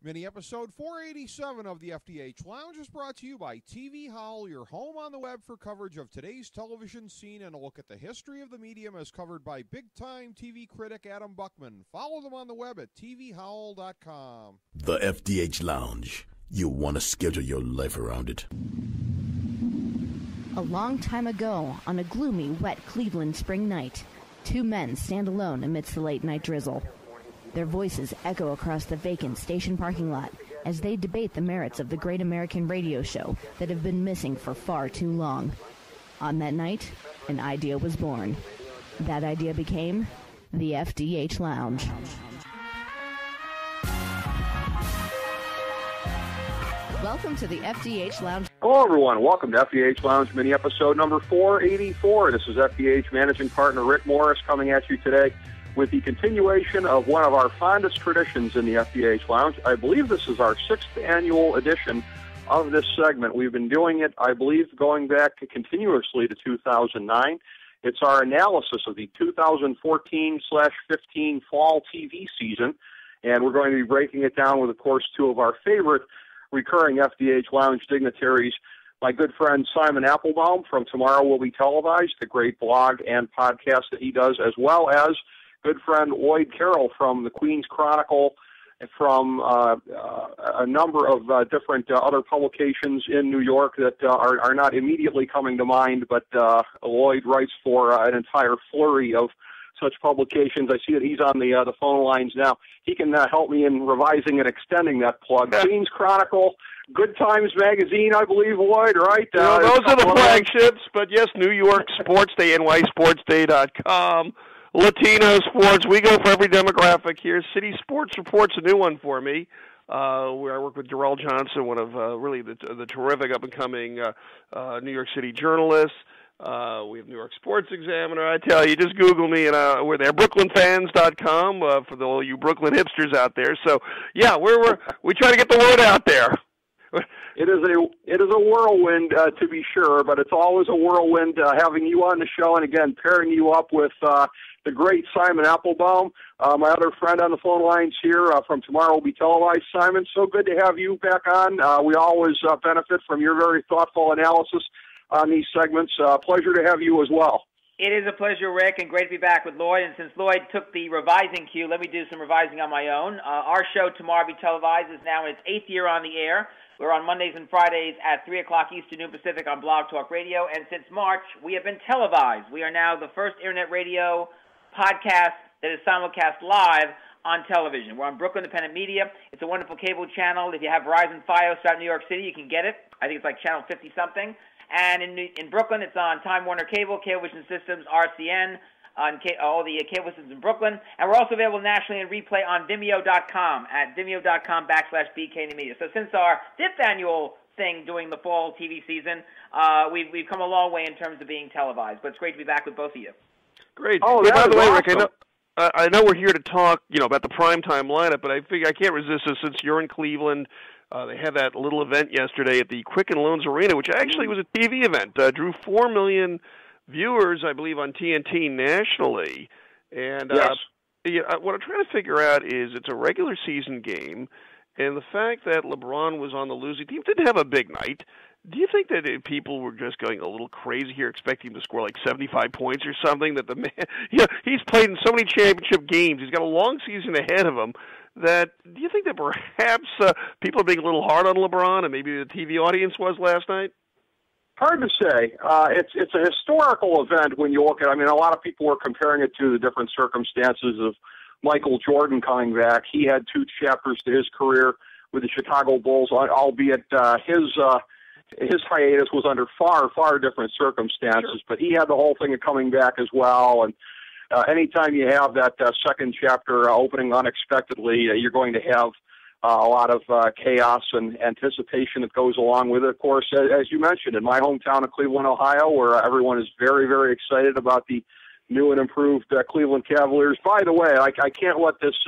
Mini episode 487 of the FDH Lounge is brought to you by TV Howl, your home on the web for coverage of today's television scene and a look at the history of the medium as covered by big-time TV critic Adam Buckman. Follow them on the web at tvhowl.com. The FDH Lounge. You want to schedule your life around it. A long time ago, on a gloomy, wet Cleveland spring night, two men stand alone amidst the late-night drizzle. Their voices echo across the vacant station parking lot as they debate the merits of the great American radio show that have been missing for far too long. On that night, an idea was born. That idea became the FDH Lounge. Welcome to the FDH Lounge. Hello, everyone. Welcome to FDH Lounge mini episode number 484. This is FDH Managing Partner Rick Morris coming at you today with the continuation of one of our fondest traditions in the FDH Lounge. I believe this is our 6th annual edition of this segment. We've been doing it, I believe, going back continuously to 2009. It's our analysis of the 2014/15 fall TV season, and we're going to be breaking it down with, of course, two of our favorite recurring FDH Lounge dignitaries, my good friend Simon Applebaum from Tomorrow Will Be Televised, the great blog and podcast that he does, as well as good friend Lloyd Carroll from the Queen's Chronicle, from a number of different other publications in New York that are not immediately coming to mind, but Lloyd writes for an entire flurry of such publications. I see that he's on the phone lines now. He can help me in revising and extending that plug. Queen's Chronicle, Good Times Magazine, I believe, Lloyd, right? Those are the flagships, but yes, New York Sports Day, nysportsday.com. Latino sports, we go for every demographic here. City Sports Report's a new one for me, where I work with Darrell Johnson, one of really the terrific up-and-coming New York City journalists. We have New York Sports Examiner. I tell you, just Google me, and we're there. BrooklynFans.com for all you Brooklyn hipsters out there. So, yeah, we try to get the word out there. It is a whirlwind, to be sure, but it's always a whirlwind having you on the show, and again, pairing you up with the great Simon Applebaum, my other friend on the phone lines here from Tomorrow Will Be Televised. Simon, so good to have you back on. We always benefit from your very thoughtful analysis on these segments. Pleasure to have you as well. It is a pleasure, Rick, and great to be back with Lloyd. And since Lloyd took the revising cue, let me do some revising on my own. Our show, Tomorrow Will Be Televised, is now in its 8th year on the air. We're on Mondays and Fridays at 3 o'clock Eastern, noon Pacific on Blog Talk Radio. And since March, we have been televised. We are now the first internet radio podcast that is simulcast live on television. We're on Brooklyn Independent Media. It's a wonderful cable channel. If you have Verizon Fios throughout New York City, you can get it. I think it's like channel 50-something. And in Brooklyn, it's on Time Warner Cable, Cablevision Systems, RCN, on all the cable systems in Brooklyn. And we're also available nationally in replay on Vimeo.com at Vimeo.com/BKN Media. So since our 5th annual thing during the fall TV season, we've come a long way in terms of being televised. But it's great to be back with both of you. Great. Oh, by the way, awesome. Rick, I know we're here to talk, about the primetime lineup, but I figure I can't resist this since you're in Cleveland. They had that little event yesterday at the Quicken Loans Arena, which actually was a TV event. Drew 4 million viewers, I believe, on TNT nationally. And yes. What I'm trying to figure out is it's a regular season game, and the fact that LeBron was on the losing team didn't have a big night. Do you think that people were just going a little crazy here, expecting him to score like 75 points or something? That the man, he's played in so many championship games. He's got a long season ahead of him. Do you think that perhaps people are being a little hard on LeBron, and maybe the TV audience was last night? Hard to say. It's a historical event when you look at it. I mean, a lot of people were comparing it to the different circumstances of Michael Jordan coming back. He had 2 chapters to his career with the Chicago Bulls, albeit his hiatus was under far, far different circumstances, sure. But he had the whole thing of coming back as well. And anytime you have that second chapter opening unexpectedly, you're going to have a lot of chaos and anticipation that goes along with it. Of course, as you mentioned, in my hometown of Cleveland, Ohio, where everyone is very, very excited about the new and improved Cleveland Cavaliers. By the way, I can't let this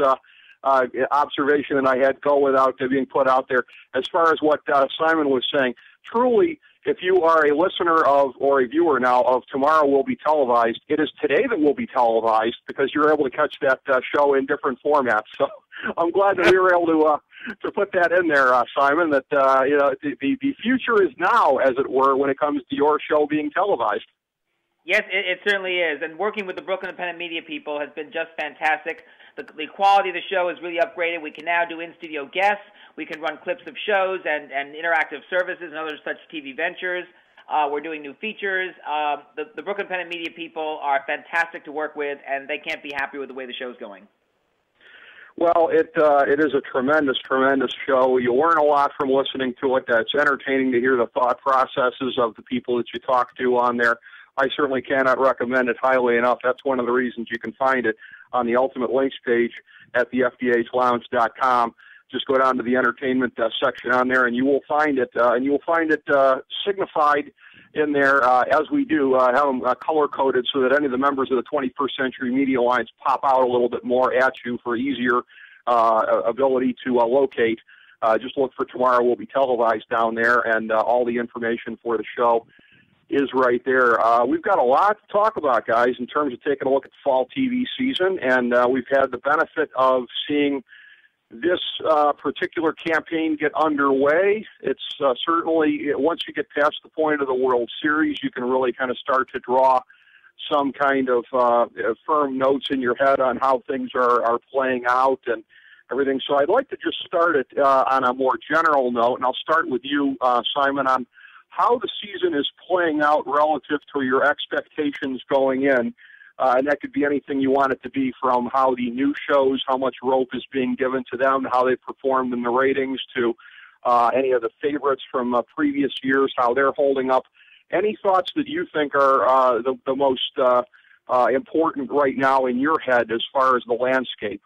observation that I had go without being put out there. As far as what Simon was saying, truly, if you are a listener of or a viewer now of Tomorrow Will Be Televised, it is today that will be televised because you're able to catch that show in different formats. So I'm glad that we were able to put that in there, Simon. That the future is now, as it were, when it comes to your show being televised. Yes, it certainly is. And working with the Brooklyn Independent Media people has been just fantastic. The quality of the show is really upgraded. We can now do in-studio guests. We can run clips of shows and interactive services and other such TV ventures. We're doing new features. The Brooklyn Independent Media people are fantastic to work with, and they can't be happier with the way the show's going. Well, it is a tremendous, tremendous show. You learn a lot from listening to it. It's entertaining to hear the thought processes of the people that you talk to on there. I certainly cannot recommend it highly enough. That's one of the reasons you can find it on the Ultimate Links page at the FDHLounge.com. Just go down to the entertainment section on there, and you will find it. And you will find it signified in there, as we do, have them color-coded so that any of the members of the 21st Century Media Alliance pop out a little bit more at you for easier ability to locate. Just look for Tomorrow Will Be Televised down there, and all the information for the show is right there. We've got a lot to talk about, guys, in terms of taking a look at the fall TV season, and we've had the benefit of seeing this particular campaign get underway. It's certainly, once you get past the point of the World Series, you can really kind of start to draw some kind of firm notes in your head on how things are playing out and everything. So I'd like to just start it on a more general note, and I'll start with you, Simon, on how the season is playing out relative to your expectations going in. And that could be anything you want it to be, from how the new shows, how much rope is being given to them, how they performed in the ratings, to any of the favorites from previous years, how they're holding up. Any thoughts that you think are the most important right now in your head as far as the landscape?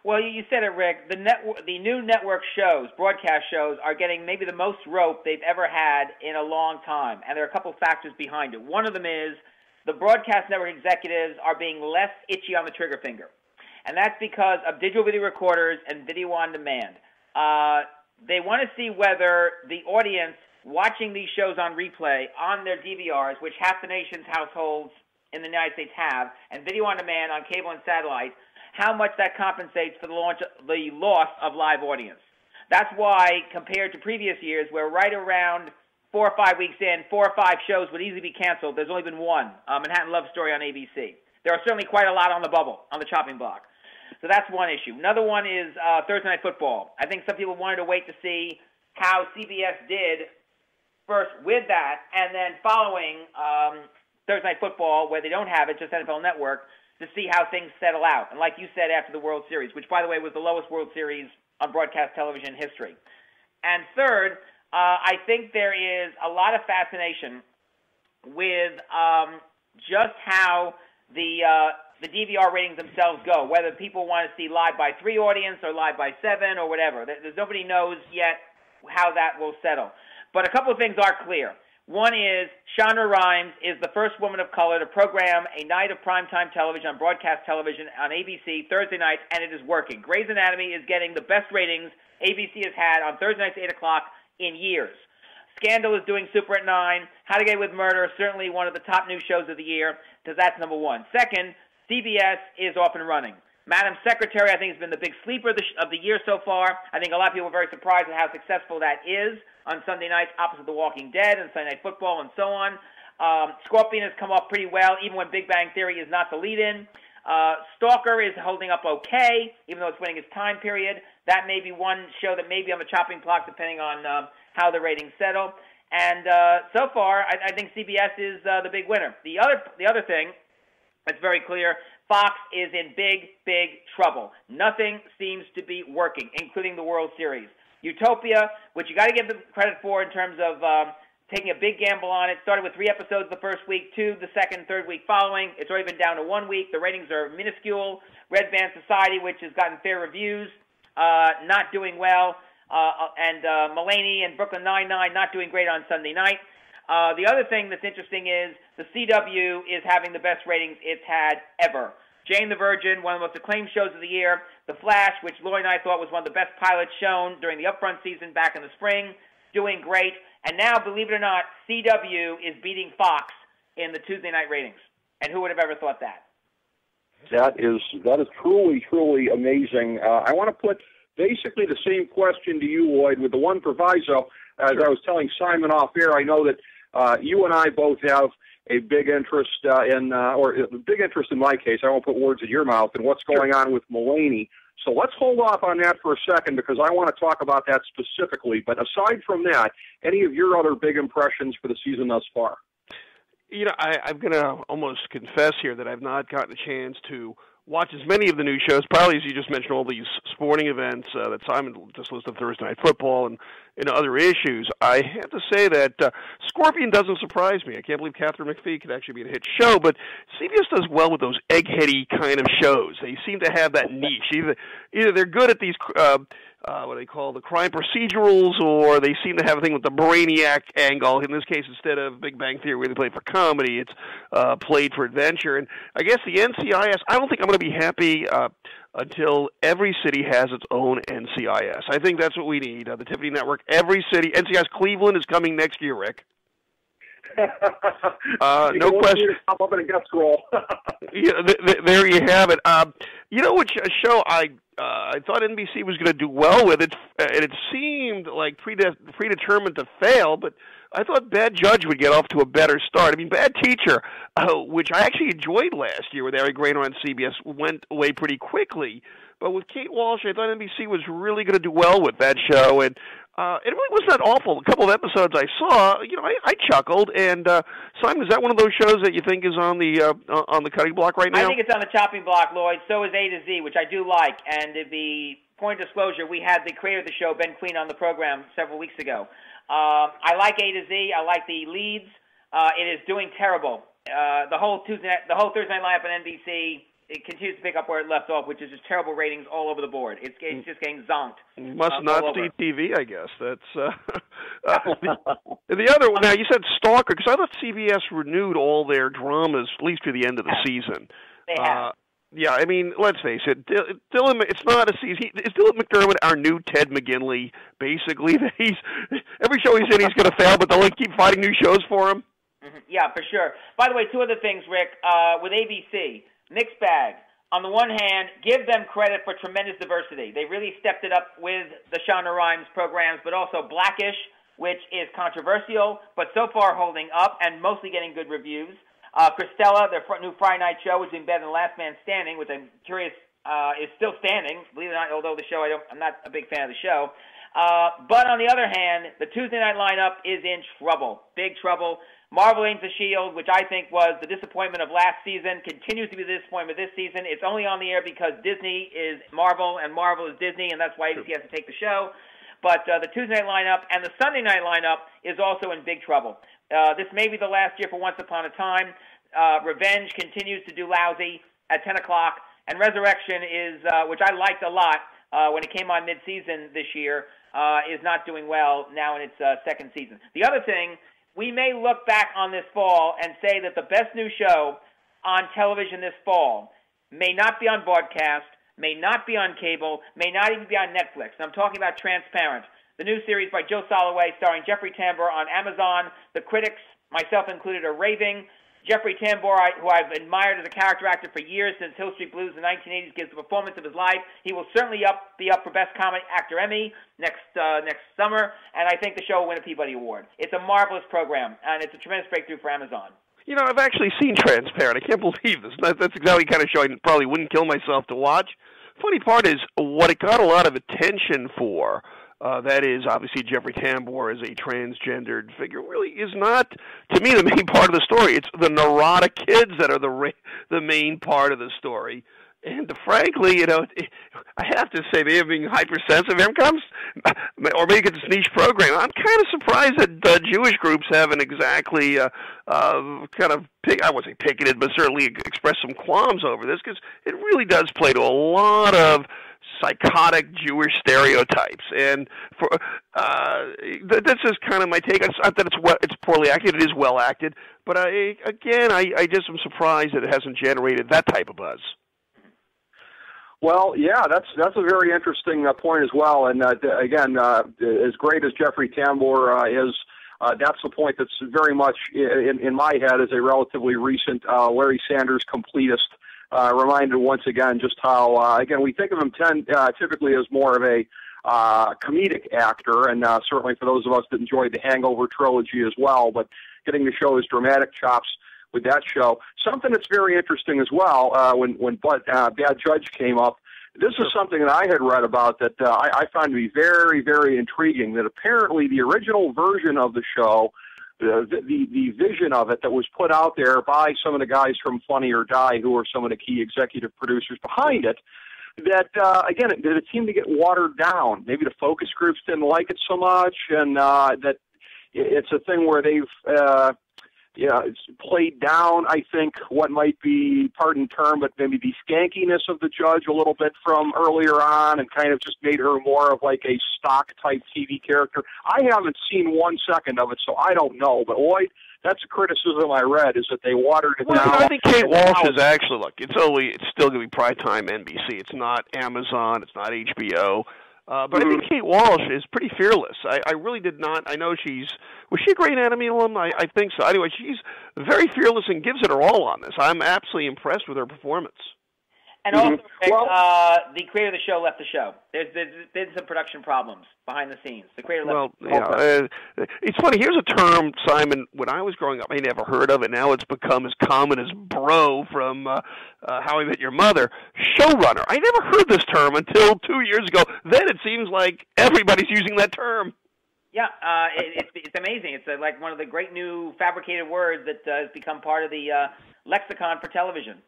Well, you said it, Rick. The new network shows, broadcast shows, are getting maybe the most rope they've ever had in a long time. And there are a couple factors behind it. One of them is the broadcast network executives are being less itchy on the trigger finger. And that's because of digital video recorders and video on demand. They want to see whether the audience watching these shows on replay on their DVRs, which half the nation's households in the United States have, and video on demand on cable and satellite, how much that compensates for the loss of live audience. That's why, compared to previous years, where right around 4 or 5 weeks in, 4 or 5 shows would easily be canceled, there's only been one, Manhattan Love Story on ABC. There are certainly quite a lot on the bubble, on the chopping block. So that's one issue. Another one is Thursday Night Football. I think some people wanted to wait to see how CBS did first with that, and then following Thursday Night Football, where they don't have it, just NFL Network, to see how things settle out. And like you said, after the World Series, which, by the way, was the lowest World Series on broadcast television history. And third, I think there is a lot of fascination with just how the DVR ratings themselves go, whether people want to see live by 3 audience or live by 7 or whatever. There's nobody knows yet how that will settle. But a couple of things are clear. One is Shonda Rhimes is the first woman of color to program a night of primetime television on broadcast television on ABC Thursday nights, and it is working. Grey's Anatomy is getting the best ratings ABC has had on Thursday nights at 8 o'clock in years. Scandal is doing Super at 9. How to Get Away with Murder, certainly one of the top new shows of the year, because that's number one. Second, CBS is off and running. Madam Secretary, I think, has been the big sleeper of the year so far. I think a lot of people are very surprised at how successful that is on Sunday nights opposite The Walking Dead and Sunday Night Football and so on. Scorpion has come off pretty well, even when Big Bang Theory is not the lead-in. Stalker is holding up okay, even though it's winning its time period. That may be one show that may be on the chopping block, depending on how the ratings settle. And so far, I think CBS is the big winner. The other thing that's very clear, Fox is in big, big trouble. Nothing seems to be working, including the World Series. Utopia, which you got to give them credit for in terms of taking a big gamble on it, started with 3 episodes the first week, 2 the second, third week following. It's already been down to 1 week. The ratings are minuscule. Red Band Society, which has gotten fair reviews, not doing well. And Mulaney and Brooklyn Nine-Nine not doing great on Sunday night. The other thing that's interesting is the CW is having the best ratings it's had ever. Jane the Virgin, one of the most acclaimed shows of the year. The Flash, which Lloyd and I thought was one of the best pilots shown during the upfront season back in the spring, doing great. And now, believe it or not, CW is beating Fox in the Tuesday night ratings. And who would have ever thought that? That is truly, truly amazing. I want to put basically the same question to you, Lloyd, with the one proviso. As I was telling Simon off air, I know that you and I both have a big interest or a big interest in my case. I won't put words in your mouth, in what's going on with Mulaney. So let's hold off on that for a second because I want to talk about that specifically. But aside from that, any of your other big impressions for the season thus far? You know, I'm going to almost confess here that I've not gotten a chance to watch as many of the new shows, probably as you just mentioned, all these sporting events that Simon just listed, Thursday Night Football and other issues. I have to say that Scorpion doesn't surprise me. I can't believe Catherine McPhee could actually be a hit show, but CBS does well with those eggheady kind of shows. They seem to have that niche. Either they're good at these what they call the crime procedurals, or they seem to have a thing with the brainiac angle. In this case, instead of Big Bang Theory, where they play for comedy, it's played for adventure. And I guess the NCIS, I don't think I'm going to be happy until every city has its own NCIS. I think that's what we need. The Tiffany Network, every city. NCIS Cleveland is coming next year, Rick. No question. Pop up in a guest role. Yeah, there you have it. You know which show I thought NBC was going to do well with it, and it seemed like predetermined to fail, but I thought Bad Judge would get off to a better start. I mean, Bad Teacher, which I actually enjoyed last year with Ari Grainer on CBS, went away pretty quickly. But with Kate Walsh, I thought NBC was really going to do well with that show, and it really wasn't that awful. A couple of episodes I saw, you know, I chuckled. And Simon, is that one of those shows that you think is on the cutting block right now? I think it's on the chopping block, Lloyd. So is A to Z, which I do like. And to be point of disclosure, we had the creator of the show, Ben Queen, on the program several weeks ago. I like A to Z. I like the leads. It is doing terrible. The whole Thursday night lineup on NBC. It continues to pick up where it left off, which is just terrible ratings all over the board. It's just getting zonked. You must not see TV, I guess. That's the other one. Now, you said Stalker, because I thought CBS renewed all their dramas, at least through the end of the season. They have. Yeah, I mean, let's face it. Dylan, it's not a season. Is Dylan McDermott our new Ted McGinley, basically? That every show he's in, he's going to fail, but they'll keep finding new shows for him? Mm-hmm. Yeah, for sure. By the way, two other things, Rick. With ABC, mixed bag. On the one hand, give them credit for tremendous diversity. They really stepped it up with the Shonda Rhimes programs, but also Blackish, which is controversial, but so far holding up and mostly getting good reviews. Christella, their new Friday night show, is doing better than Last Man Standing, which I'm curious is still standing, believe it or not, although the show, I'm not a big fan of the show. But on the other hand, the Tuesday night lineup is in trouble, big trouble. Marvel Agents of S.H.I.E.L.D., which I think was the disappointment of last season, continues to be the disappointment this season. It's only on the air because Disney is Marvel and Marvel is Disney, and that's why ABC has to take the show. But the Tuesday night lineup and the Sunday night lineup is also in big trouble. This may be the last year for Once Upon a Time. Revenge continues to do lousy at 10 o'clock. And Resurrection is, which I liked a lot when it came on mid-season this year, is not doing well now in its second season. The other thing, we may look back on this fall and say that the best new show on television this fall may not be on broadcast, may not be on cable, may not even be on Netflix. And I'm talking about Transparent, the new series by Joe Soloway starring Jeffrey Tambor on Amazon. The critics, myself included, are raving. Jeffrey Tambor, who I've admired as a character actor for years since Hill Street Blues in the 1980s, gives the performance of his life. He will certainly be up for Best Comedy Actor Emmy next summer, and I think the show will win a Peabody Award. It's a marvelous program, and it's a tremendous breakthrough for Amazon. You know, I've actually seen Transparent. I can't believe this. That's exactly the kind of show I probably wouldn't kill myself to watch. Funny part is what it got a lot of attention for. That is, obviously, Jeffrey Tambor as a transgendered figure really is not, to me, the main part of the story. It's the neurotic kids that are the main part of the story. And frankly, you know, I have to say, maybe being hypersensitive, here comes, or maybe it's this niche program. I'm kind of surprised that Jewish groups haven't exactly kind of, I won't say picketed, but certainly expressed some qualms over this, because it really does play to a lot of psychotic Jewish stereotypes, and for this is kind of my take. It's not that it's poorly acted; it is well acted. But I just am surprised that it hasn't generated that type of buzz. Well, yeah, that's a very interesting point as well. And again, as great as Jeffrey Tambor is, that's the point that's very much in my head as a relatively recent Larry Sanders completist. reminded once again just how, again, we think of him typically as more of a comedic actor, and certainly for those of us that enjoyed the Hangover trilogy as well, but getting to show his dramatic chops with that show. Something that's very interesting as well, when Bad Judge came up, this is something that I had read about that I found to be very, very intriguing, that apparently the original version of the show, the vision of it that was put out there by some of the guys from Funny or Die, who are some of the key executive producers behind it, that, again, it seemed to get watered down. Maybe the focus groups didn't like it so much, and that it's a thing where they've it's played down, I think, what might be, pardon the term, but maybe the skankiness of the judge a little bit from earlier on, and kind of just made her more of like a stock-type TV character. I haven't seen 1 second of it, so I don't know. But, Lloyd, that's a criticism I read, is that they watered it down. I think Kate Walsh is actually, look, it's still going to be primetime NBC. It's not Amazon. It's not HBO. But I think Kate Walsh is pretty fearless. I really did not. I know was she a Great Anatomy alum? I think so. Anyway, she's very fearless and gives it her all on this. I'm absolutely impressed with her performance. And also, Rick, the creator of the show left the show. There's been some production problems behind the scenes. The creator left the show. It's funny. Here's a term, Simon, when I was growing up, I never heard of it. Now it's become as common as bro from How I Met Your Mother. Showrunner. I never heard this term until 2 years ago. Then it seems like everybody's using that term. Yeah, it's amazing. It's like one of the great new fabricated words that has become part of the lexicon for television.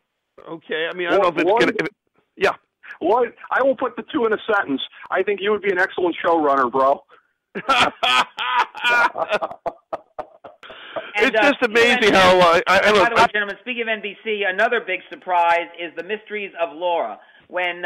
Okay, I mean, I don't know if it's going to... Yeah. Lloyd, I will put the two in a sentence. I think you would be an excellent showrunner, bro. It's just amazing how... by the way, gentlemen, speaking of NBC, another big surprise is The Mysteries of Laura. When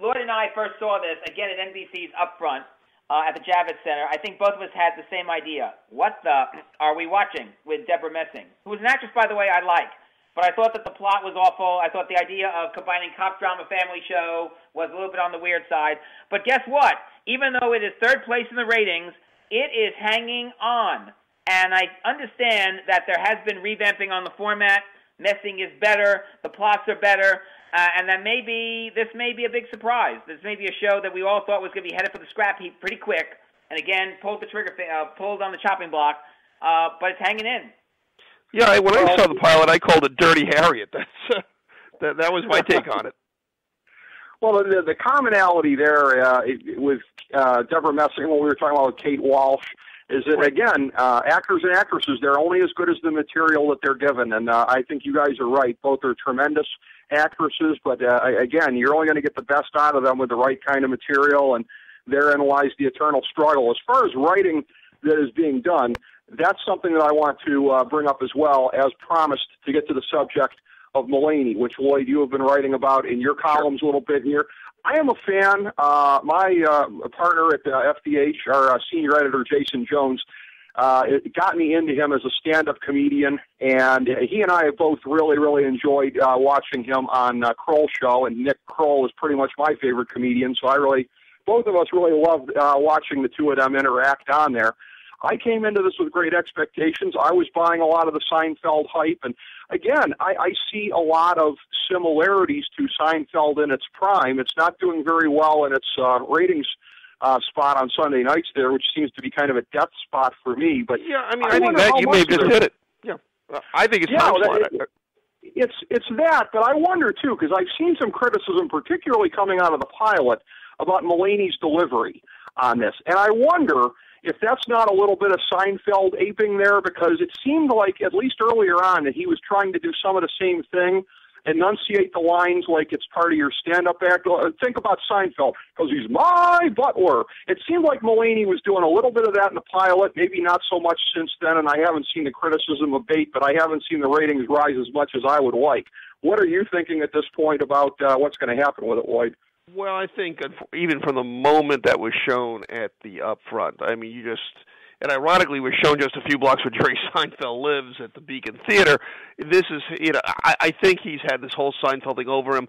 Lloyd and I first saw this, again at NBC's Upfront, at the Javits Center, I think both of us had the same idea. What the are we watching with Deborah Messing, who is an actress, by the way, I like. But I thought that the plot was awful. I thought the idea of combining cop drama family show was a little bit on the weird side. But guess what? Even though it is third place in the ratings, it is hanging on. And I understand that there has been revamping on the format. Messing is better. The plots are better. And that this may be a big surprise. This may be a show that we all thought was going to be headed for the scrap heap pretty quick. And again, pulled on the chopping block. But it's hanging in. Yeah, when I saw the pilot, I called it Dirty Harriet. That was my take on it. Well, the commonality there with Deborah Messing, what we were talking about with Kate Walsh, is that, again, actors and actresses, they're only as good as the material that they're given. And I think you guys are right. Both are tremendous actresses, but, again, you're only going to get the best out of them with the right kind of material, and therein lies the eternal struggle. As far as writing that is being done, that's something that I want to bring up as well, as promised, to get to the subject of Mulaney, which, Lloyd, you have been writing about in your columns a little bit here. I am a fan. My partner at FDH, our senior editor, Jason Jones, it got me into him as a stand-up comedian, and he and I have both really, really enjoyed watching him on Carroll show, and Nick Carroll is pretty much my favorite comedian, so both of us really loved watching the two of them interact on there. I came into this with great expectations. I was buying a lot of the Seinfeld hype. And again, I see a lot of similarities to Seinfeld in its prime. It's not doing very well in its ratings spot on Sunday nights there, which seems to be kind of a death spot for me. But yeah, I mean, I think that you may have just hit it. Yeah, I think it's it's that, but I wonder too, because I've seen some criticism, particularly coming out of the pilot, about Mulaney's delivery on this, and I wonder if that's not a little bit of Seinfeld aping there, because it seemed like, at least earlier on, that he was trying to do some of the same thing, enunciate the lines like it's part of your stand-up act. Think about Seinfeld, because he's my butler. It seemed like Mulaney was doing a little bit of that in the pilot, maybe not so much since then, and I haven't seen the criticism abate, but I haven't seen the ratings rise as much as I would like. What are you thinking at this point about what's going to happen with it, Lloyd? Well, I think even from the moment that was shown at the Upfront, I mean, and ironically was shown just a few blocks where Jerry Seinfeld lives at the Beacon Theater. This is, I think he's had this whole Seinfeld thing over him.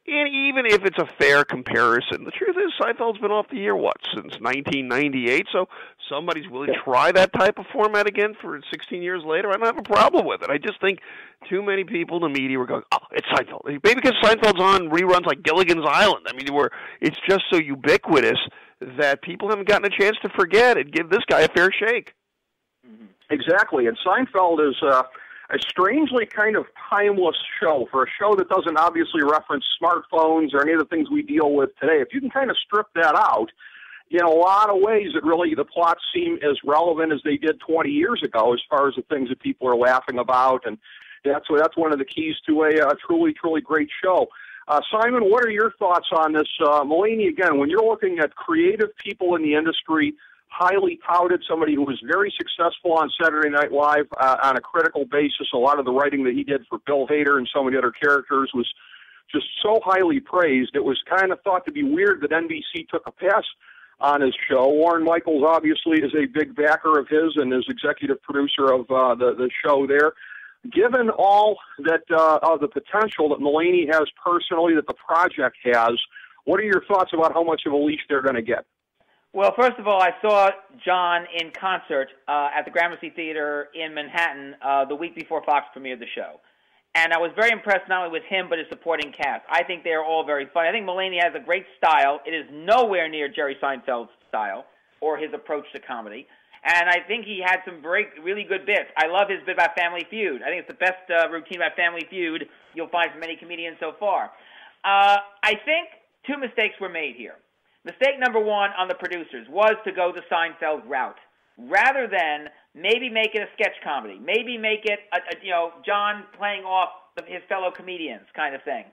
And even if it's a fair comparison, the truth is Seinfeld's been off the air, since 1998, so somebody's willing to try that type of format again for 16 years later. I don't have a problem with it. I just think too many people in the media were going, it's Seinfeld. Maybe because Seinfeld's on reruns like Gilligan's Island. I mean, it's just so ubiquitous that people haven't gotten a chance to forget and give this guy a fair shake. Exactly, and Seinfeld is a strangely kind of timeless show for a show that doesn't obviously reference smartphones or any of the things we deal with today. If you can kind of strip that out, in a lot of ways, the plots seem as relevant as they did 20 years ago as far as the things that people are laughing about, and that's one of the keys to a truly, truly great show. Simon, what are your thoughts on this? Mulaney, again, when you're looking at creative people in the industry, highly touted, somebody who was very successful on Saturday Night Live on a critical basis. A lot of the writing that he did for Bill Hader and some of the other characters was just so highly praised. It was kind of thought to be weird that NBC took a pass on his show. Warren Michaels obviously is a big backer of his and is executive producer of the show there. Given all that of the potential that Mulaney has personally, that the project has, what are your thoughts about how much of a leash they're going to get? Well, first of all, I saw John in concert at the Gramercy Theater in Manhattan the week before Fox premiered the show. And I was very impressed not only with him, but his supporting cast. I think they're all very funny. I think Mulaney has a great style. It is nowhere near Jerry Seinfeld's style or his approach to comedy. And I think he had some really good bits. I love his bit about Family Feud. I think it's the best routine about Family Feud you'll find from any comedian so far. I think two mistakes were made here. Mistake number one on the producers was to go the Seinfeld route, rather than maybe make it a sketch comedy, maybe make it John playing off his fellow comedians kind of thing.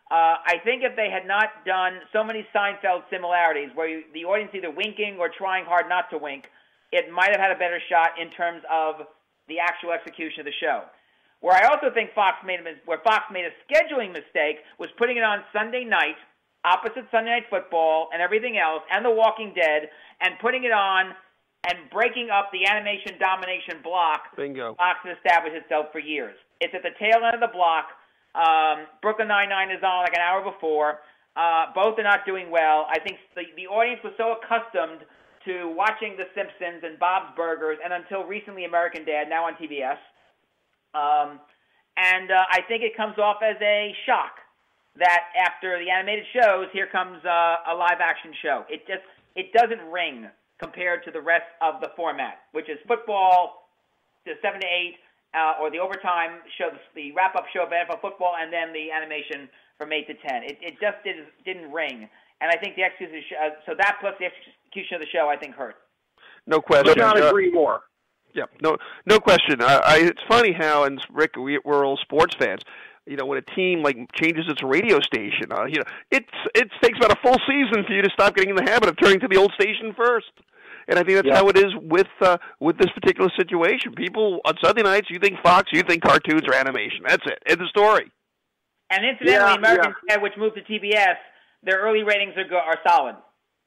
I think if they had not done so many Seinfeld similarities, where the audience either winking or trying hard not to wink, it might have had a better shot in terms of the actual execution of the show. Where I also think Fox made a scheduling mistake was putting it on Sunday night, opposite Sunday Night Football and everything else, and The Walking Dead, and putting it on and breaking up the animation domination block. Bingo. Fox has established itself for years. It's at the tail end of the block. Brooklyn Nine-Nine is on like an hour before. Both are not doing well. I think the audience was so accustomed to watching The Simpsons and Bob's Burgers, and until recently American Dad, now on TBS. And I think it comes off as a shock that after the animated shows, here comes a live-action show. It doesn't ring compared to the rest of the format, which is football to 7 to 8, or the overtime show, the wrap-up show of NFL football, and then the animation from 8 to 10. It just didn't ring, and I think the execution so that plus the execution of the show, I think, hurt. No question. Could not agree more. Yeah, no question. It's funny how, and Rick, we're all sports fans. When a team changes its radio station, it takes about a full season for you to stop getting in the habit of turning to the old station first. And I think that's how it is with this particular situation. People on Sunday nights, you think Fox, you think cartoons or animation. That's it. It's the story. And incidentally, American Dad, which moved to TBS, their early ratings are solid.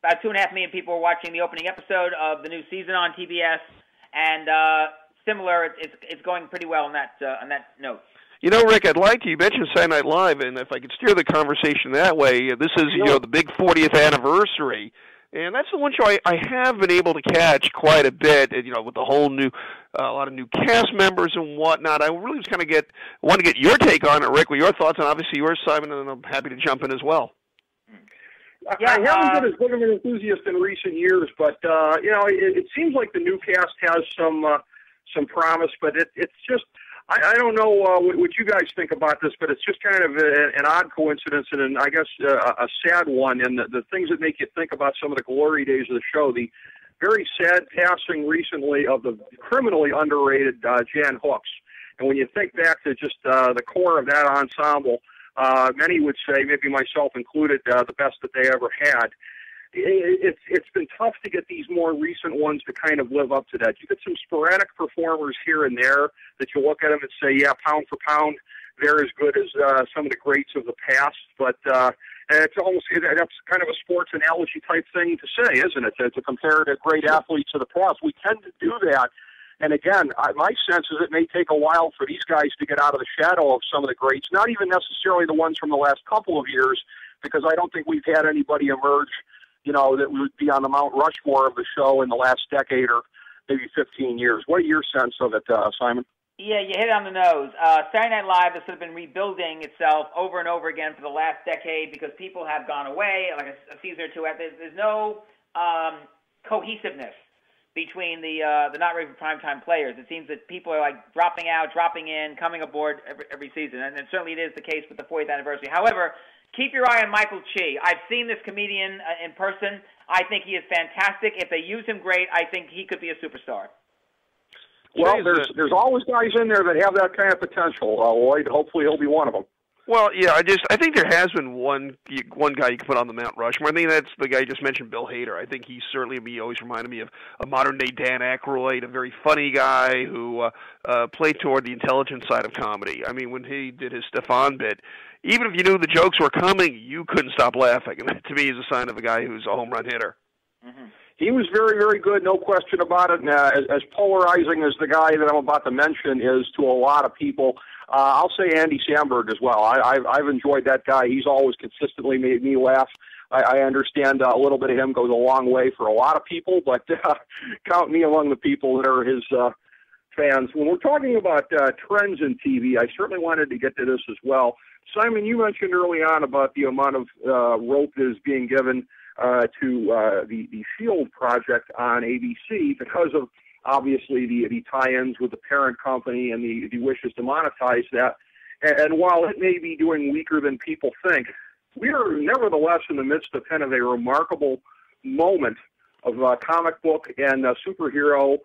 About 2.5 million people were watching the opening episode of the new season on TBS, and similar, it's going pretty well on that note. Rick, I'd like to. You mentioned Saturday Night Live, and if I could steer the conversation that way, this is the big 40th anniversary, and that's the one show I have been able to catch quite a bit. With the whole a lot of new cast members and whatnot. I really just want to get your take on it, Rick. With your thoughts, and obviously yours, Simon, and I'm happy to jump in as well. I haven't been as big of an enthusiast in recent years, but it seems like the new cast has some promise, but it's just. I don't know what you guys think about this, but it's just kind of an odd coincidence and I guess a sad one, and the things that make you think about some of the glory days of the show. The very sad passing recently of the criminally underrated Jan Hooks. And when you think back to just the core of that ensemble, many would say, maybe myself included, the best that they ever had. It's been tough to get these more recent ones to kind of live up to that. You get some sporadic performers here and there that you look at them and say, yeah, pound for pound, they're as good as some of the greats of the past. But it's that's kind of a sports analogy type thing to say, isn't it? To compare the great athletes of the past. We tend to do that. And again, my sense is it may take a while for these guys to get out of the shadow of some of the greats, not even necessarily the ones from the last couple of years, because I don't think we've had anybody emerge, that would be on the Mount Rushmore of the show in the last decade or maybe 15 years. What are your sense of it, Simon? Yeah, you hit it on the nose. Saturday Night Live has sort of been rebuilding itself over and over again for the last decade because people have gone away, like a season or two. There's no cohesiveness between the not ready for primetime players. It seems that people are like dropping out, dropping in, coming aboard every season, and certainly it is the case with the 40th anniversary. However, keep your eye on Michael Chi. I've seen this comedian in person. I think he is fantastic. If they use him great, I think he could be a superstar. Well, there's always guys in there that have that kind of potential, Lloyd. Hopefully he'll be one of them. Well, yeah, I think there has been one guy you can put on the Mount Rushmore. I think that's the guy you just mentioned, Bill Hader. I think he always reminded me of a modern-day Dan Aykroyd, a very funny guy who played toward the intelligent side of comedy. I mean, when he did his Stefan bit, even if you knew the jokes were coming, you couldn't stop laughing. And that, to me, is a sign of a guy who's a home run hitter. Mm-hmm. He was very, very good, no question about it. And, as polarizing as the guy that I'm about to mention is to a lot of people, I'll say Andy Samberg as well. I've enjoyed that guy. He's always consistently made me laugh. I understand a little bit of him goes a long way for a lot of people, but count me among the people that are his fans. When we're talking about trends in TV, I certainly wanted to get to this as well. Simon, you mentioned early on about the amount of rope that is being given to the Shield project on ABC because of, obviously, the tie-ins with the parent company and the wishes to monetize that. And while it may be doing weaker than people think, we are nevertheless in the midst of kind of a remarkable moment of comic book and superhero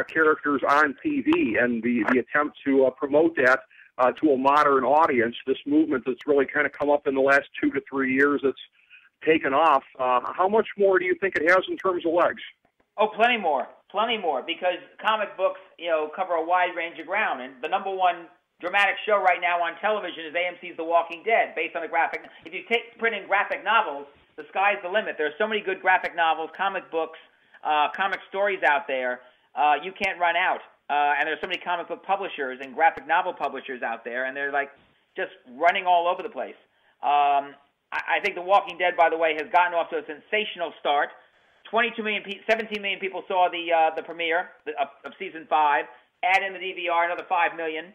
characters on TV, and the attempt to promote that to a modern audience, this movement that's really kind of come up in the last 2 to 3 years that's taken off. How much more do you think it has in terms of legs? Oh, plenty more, because comic books, cover a wide range of ground, and the number one dramatic show right now on television is AMC's The Walking Dead, based on the graphic. If you print in graphic novels, the sky's the limit. There are so many good graphic novels, comic books, comic stories out there. You can't run out. And there's so many comic book publishers and graphic novel publishers out there, and they're like just running all over the place. I think The Walking Dead, by the way, has gotten off to a sensational start. 17 million people saw the premiere of season 5. Add in the DVR, another 5 million.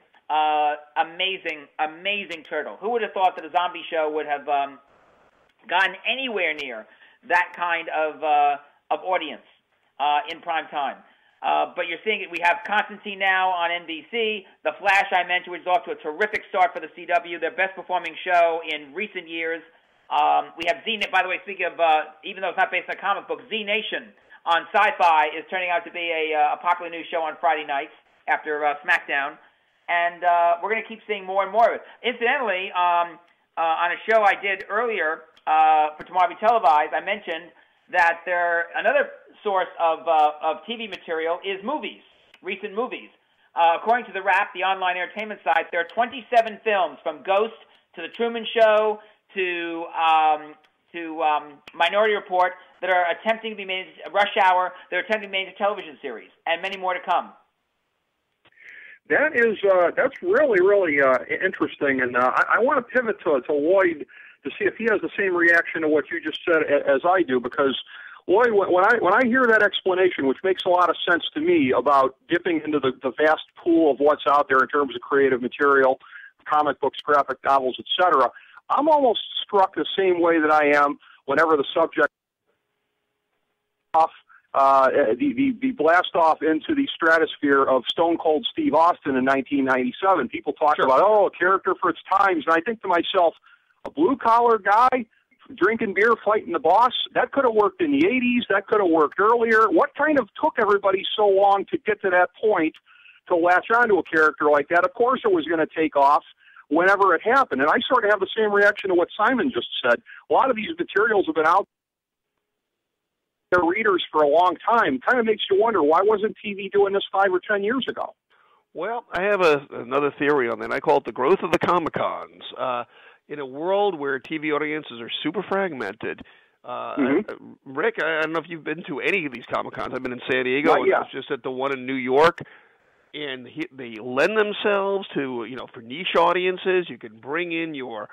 Amazing turtle. Who would have thought that a zombie show would have gotten anywhere near that kind of audience in prime time? But you're seeing it. We have Constantine now on NBC. The Flash, I mentioned, was off to a terrific start for the CW, their best performing show in recent years. We have Z, by the way, speaking of, even though it's not based on a comic book, Z Nation on Sci-Fi is turning out to be a popular new show on Friday nights after SmackDown. And we're going to keep seeing more and more of it. Incidentally, on a show I did earlier for Tomorrow Be Televised, I mentioned that another source of TV material is movies, recent movies. According to The Wrap, the online entertainment site, there are 27 films from Ghost to The Truman Show to Minority Report that are attempting to be made into Rush Hour, that are attempting to be made into television series, and many more to come. That's really interesting, and I want to pivot to Lloyd to see if he has the same reaction to what you just said as I do, because Lloyd, when I hear that explanation, which makes a lot of sense to me about dipping into the vast pool of what's out there in terms of creative material, comic books, graphic novels, etc., I'm almost struck the same way that I am whenever the subject the blast off into the stratosphere of Stone Cold Steve Austin in 1997. People talk about, a character for its times, and I think to myself, a blue-collar guy drinking beer, fighting the boss, that could have worked in the 80s, that could have worked earlier. What kind of took everybody so long to get to that point to latch onto a character like that? Of course it was going to take off whenever it happened, and I sort of have the same reaction to what Simon just said. A lot of these materials have been out their readers for a long time. Kind of makes you wonder, why wasn't TV doing this 5 or 10 years ago? Well, I have another theory on that. I call it the growth of the Comic-Cons. In a world where TV audiences are super fragmented, Rick, I don't know if you've been to any of these Comic-Cons. I've been in San Diego, and I was just at the one in New York. And they lend themselves to, for niche audiences. You can bring in your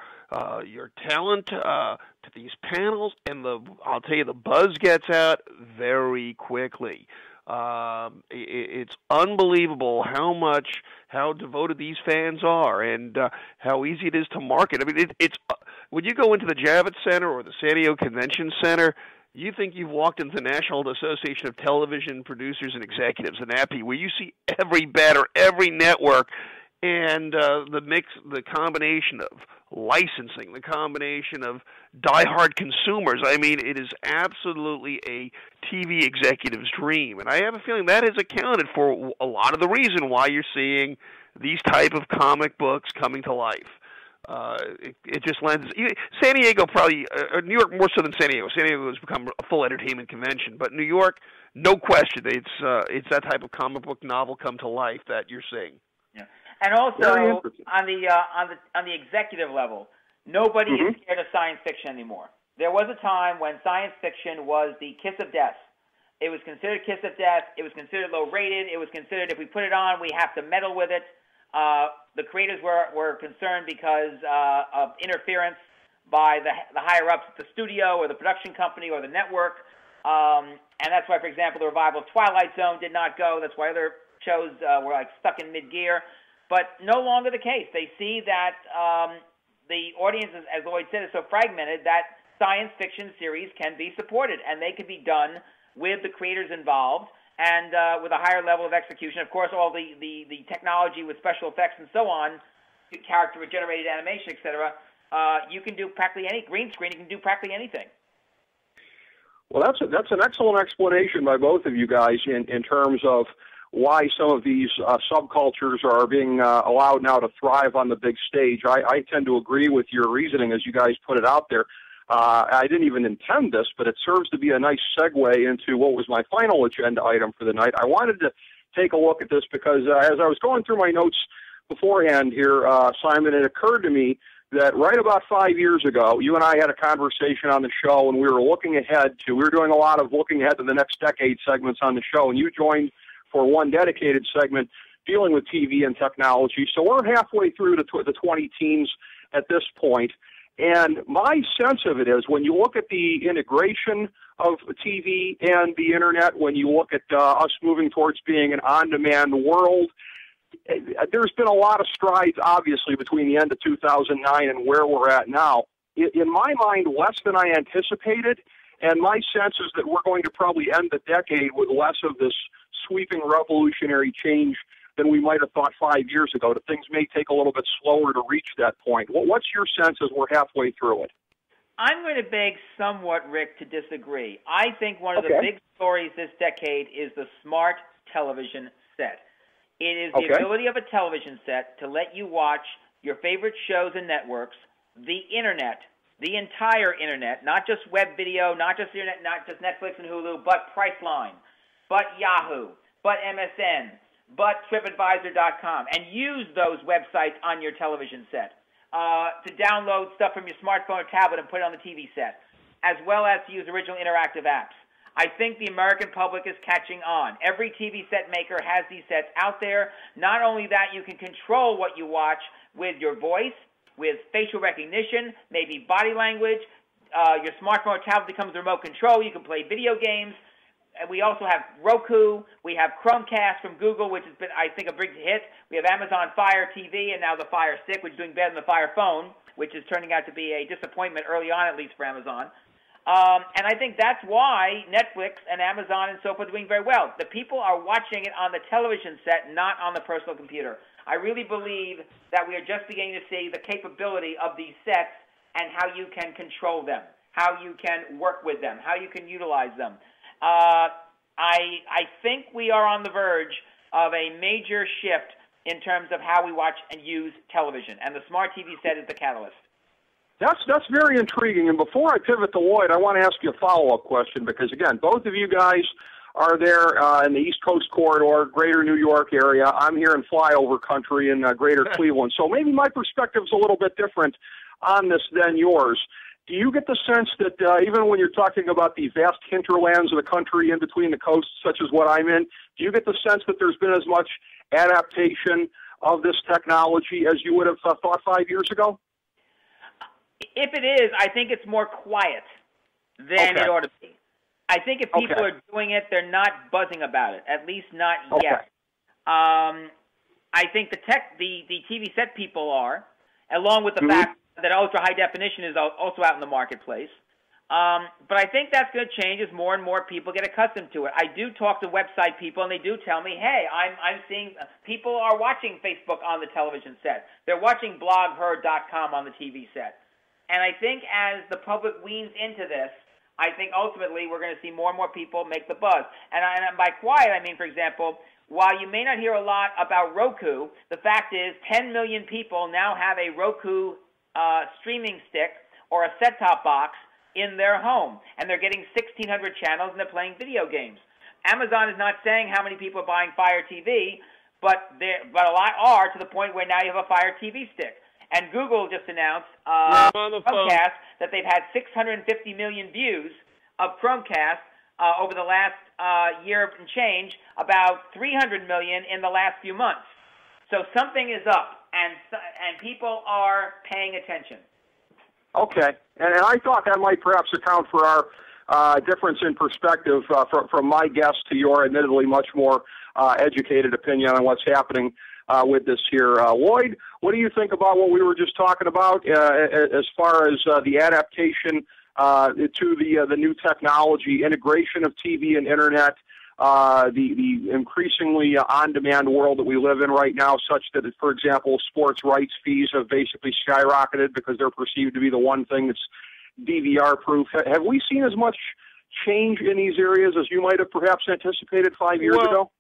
talent to these panels, and I'll tell you, the buzz gets out very quickly. It's unbelievable how devoted these fans are, and how easy it is to market. I mean, it's when you go into the Javits Center or the San Diego Convention Center, you think you've walked into the National Association of Television Producers and Executives, an API, where you see every banner, every network, and the combination of licensing, the combination of diehard consumers. I mean, it is absolutely a TV executive's dream, and I have a feeling that has accounted for a lot of the reason why you're seeing these type of comic books coming to life. It just lends. San Diego probably, New York more so than San Diego. San Diego has become a full entertainment convention, but New York, no question, it's that type of comic book novel come to life that you're seeing. Yeah, and also on the executive level, nobody is scared of science fiction anymore. There was a time when science fiction was the kiss of death. It was considered kiss of death. It was considered low rated. It was considered if we put it on, we have to meddle with it. The creators were concerned because of interference by the higher ups at the studio or the production company or the network, and that's why, for example, the revival of Twilight Zone did not go. That's why other shows were like stuck in mid-gear. But no longer the case. They see that the audience, as Lloyd said, is so fragmented that science fiction series can be supported, and they can be done with the creators involved. And with a higher level of execution, of course, all the technology with special effects and so on, character-generated animation, etc., you can do practically any green screen. You can do practically anything. Well, that's an excellent explanation by both of you guys in terms of why some of these subcultures are being allowed now to thrive on the big stage. I tend to agree with your reasoning as you guys put it out there. I didn't even intend this, but it serves to be a nice segue into what was my final agenda item for the night. I wanted to take a look at this because as I was going through my notes beforehand here, Simon, it occurred to me that right about 5 years ago, you and I had a conversation on the show, and we were doing a lot of looking ahead to the next decade segments on the show, and you joined for one dedicated segment dealing with TV and technology. So we're halfway through the 20 teens at this point. And my sense of it is when you look at the integration of TV and the Internet, when you look at us moving towards being an on-demand world, there's been a lot of strides, obviously, between the end of 2009 and where we're at now. In my mind, less than I anticipated, and my sense is that we're going to probably end the decade with less of this sweeping revolutionary change than we might have thought 5 years ago, that things may take a little bit slower to reach that point. What's your sense as we're halfway through it? I'm going to beg somewhat, Rick, to disagree. I think one of the big stories this decade is the smart television set. It is the ability of a television set to let you watch your favorite shows and networks, the Internet, the entire Internet, not just web video, not just Internet, not just Netflix and Hulu, but Priceline, but Yahoo, but MSN, but TripAdvisor.com, and use those websites on your television set to download stuff from your smartphone or tablet and put it on the TV set, as well as to use original interactive apps. I think the American public is catching on. Every TV set maker has these sets out there. Not only that, you can control what you watch with your voice, with facial recognition, maybe body language. Your smartphone or tablet becomes the remote control. You can play video games. And we also have Roku. We have Chromecast from Google, which has been, I think, a big hit. We have Amazon Fire TV and now the Fire Stick, which is doing better than the Fire Phone, which is turning out to be a disappointment early on, at least for Amazon. And I think that's why Netflix and Amazon and so forth are doing very well. The people are watching it on the television set, not on the personal computer. I really believe that we are just beginning to see the capability of these sets and how you can control them, how you can work with them, how you can utilize them. I think we are on the verge of a major shift in terms of how we watch and use television, and the smart TV set is the catalyst. That's very intriguing. And before I pivot to Lloyd, I want to ask you a follow-up question because, again, both of you guys are there in the East Coast corridor, greater New York area. I'm here in flyover country in greater Cleveland. So maybe my perspective is a little bit different on this than yours. do you get the sense that even when you're talking about the vast hinterlands of the country in between the coasts, such as what I'm in, do you get the sense that there's been as much adaptation of this technology as you would have thought 5 years ago? If it is, I think it's more quiet than it ought to be. I think if people are doing it, they're not buzzing about it, at least not yet. I think the TV set people are, along with the fact that ultra high definition is also out in the marketplace. But I think that's going to change as more and more people get accustomed to it. I do talk to website people, and they do tell me, hey, I'm seeing people are watching Facebook on the television set. They're watching blogher.com on the TV set. And I think as the public weans into this, I think ultimately we're going to see more and more people make the buzz. And by quiet, I mean, for example, while you may not hear a lot about Roku, the fact is 10 million people now have a Roku streaming stick or a set-top box in their home, and they're getting 1,600 channels, and they're playing video games. Amazon is not saying how many people are buying Fire TV, but a lot are, to the point where now you have a Fire TV stick. And Google just announced Chromecast that they've had 650 million views of Chromecast over the last year and change, about 300 million in the last few months. So something is up, and people are paying attention. Okay, and I thought that might perhaps account for our difference in perspective from my guess to your admittedly much more educated opinion on what's happening with this here. Lloyd, what do you think about what we were just talking about as far as the adaptation to the new technology, integration of TV and Internet, the increasingly on-demand world that we live in right now, such that, for example, sports rights fees have basically skyrocketed because they're perceived to be the one thing that's DVR-proof. Have we seen as much change in these areas as you might have perhaps anticipated 5 years ago?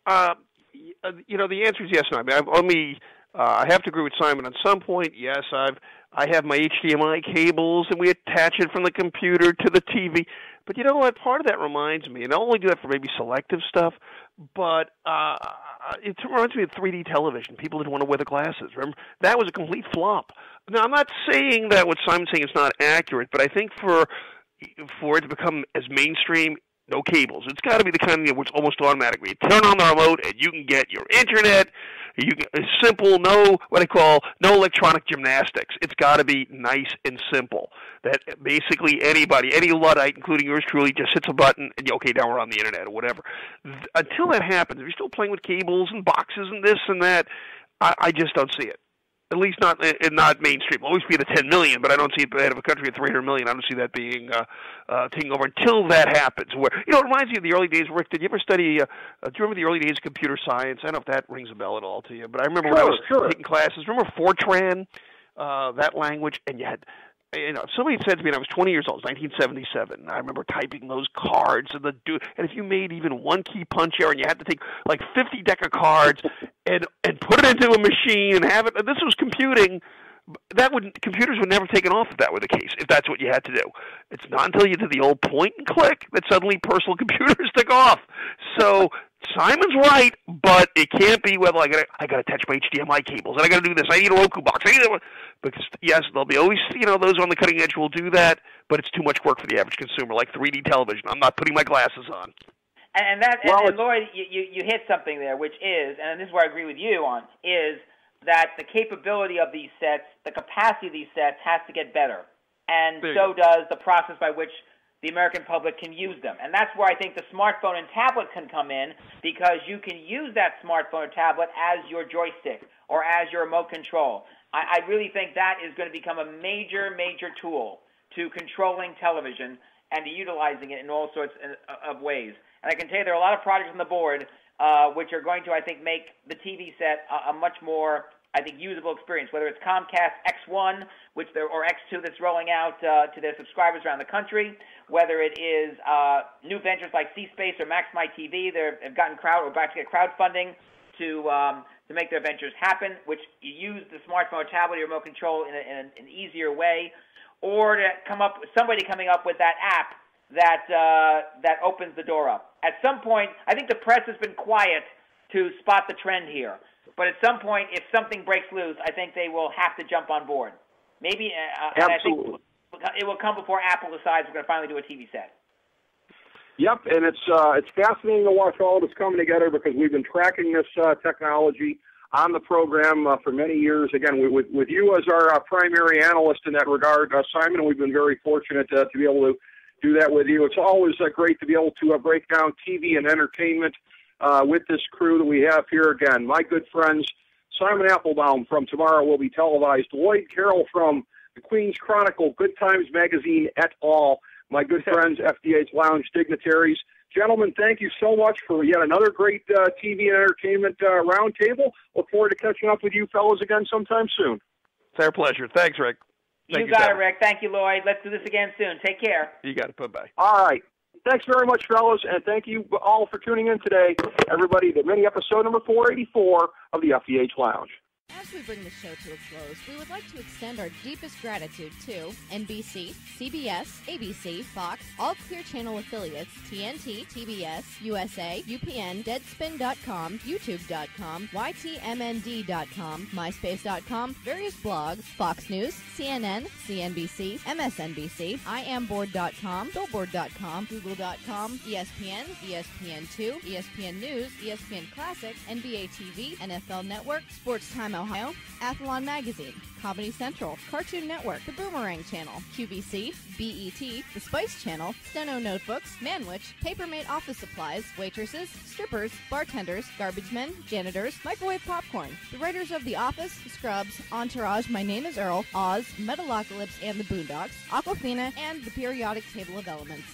The answer is yes. I mean, I have to agree with Simon on some point. Yes, I have my HDMI cables, and we attach it from the computer to the TV. But you know what? Part of that reminds me, and I only do that for maybe selective stuff, but it reminds me of 3D television. People didn't want to wear the glasses. Remember? That was a complete flop. Now, I'm not saying that what Simon's saying is not accurate, but I think for it to become as mainstream, no cables. It's got to be the kind of thing where it's almost automatic. You turn on the remote, and you can get your internet. It's simple, no electronic gymnastics. It's got to be nice and simple. That basically anybody, any Luddite, including yours truly, just hits a button and okay, now we're on the internet or whatever. Until that happens, if you're still playing with cables and boxes and this and that, I just don't see it. At least not mainstream. It'll always be the 10 million, but I don't see it out of a country of 300 million. I don't see that being taking over until that happens. Where it reminds me of the early days. Rick, did you ever study? Do you remember the early days of computer science? I don't know if that rings a bell at all to you, but I remember when I was taking classes. Remember Fortran, that language, and you had. Somebody said to me when I was 20 years old, it was 1977. I remember typing those cards and if you made even one key punch error, and you had to take like 50 deck of cards and put it into a machine and have it. And this was computing. Computers would never taken off if that were the case. If that's what you had to do, it's not until you did the old point and click that suddenly personal computers took off. So Simon's right, but it can't be whether I got to attach my HDMI cables and I got to do this. I need a Roku box. Because yes, there'll be always those on the cutting edge will do that, but it's too much work for the average consumer. Like 3D television, I'm not putting my glasses on. And Lloyd, you hit something there, which is, and this is where I agree with you on, is that the capability of these sets, the capacity of these sets has to get better. And so does the process by which the American public can use them. And that's where I think the smartphone and tablet can come in, because you can use that smartphone or tablet as your joystick or as your remote control. I really think that is going to become a major, major tool to controlling television and to utilizing it in all sorts of ways. And I can tell you there are a lot of projects on the board which are going to, I think, make the TV set a much more, I think, usable experience, whether it's Comcast X1 or X2 that's rolling out to their subscribers around the country, whether it is new ventures like C-Space or Max My TV. They've gotten about to get crowdfunding to make their ventures happen, which you use the smartphone or tablet or remote control in an easier way, or to somebody coming up with that app that opens the door up. At some point, I think the press has been quiet to spot the trend here. But at some point, if something breaks loose, I think they will have to jump on board. Maybe, absolutely. It will come before Apple decides we're going to finally do a TV set. Yep, and it's fascinating to watch all of this coming together because we've been tracking this technology on the program for many years. Again, with you as our primary analyst in that regard, Simon, we've been very fortunate to be able to do that with you. It's always great to be able to break down TV and entertainment with this crew that we have here. Again, my good friends, Simon Applebaum from Tomorrow Will Be Televised, Lloyd Carroll from the Queen's Chronicle, Good Times Magazine et al., my good friends, FDH Lounge Dignitaries. Gentlemen, thank you so much for yet another great TV and entertainment roundtable. Look forward to catching up with you fellows again sometime soon. It's our pleasure. Thanks, Rick. You got it, Rick. Thank you, Lloyd. Let's do this again soon. Take care. You got it. Bye-bye. All right. Thanks very much, fellas, and thank you all for tuning in today. Everybody, to mini episode number 484 of the FDH Lounge. As we bring the show to a close, we would like to extend our deepest gratitude to NBC, CBS, ABC, Fox, all Clear Channel affiliates, TNT, TBS, USA, UPN, Deadspin.com, YouTube.com, YTMND.com, MySpace.com, various blogs, Fox News, CNN, CNBC, MSNBC, IamBoard.com, Billboard.com, Google.com, ESPN, ESPN2, ESPN News, ESPN Classic, NBA TV, NFL Network, Sports Time Ohio, Athlon Magazine, Comedy Central, Cartoon Network, The Boomerang Channel, QVC, BET, The Spice Channel, Steno Notebooks, Manwich, Papermate Office Supplies, waitresses, strippers, bartenders, garbage men, janitors, microwave popcorn, the writers of The Office, Scrubs, Entourage, My Name is Earl, Oz, Metalocalypse and the Boondocks, Aquafina, and the Periodic Table of Elements.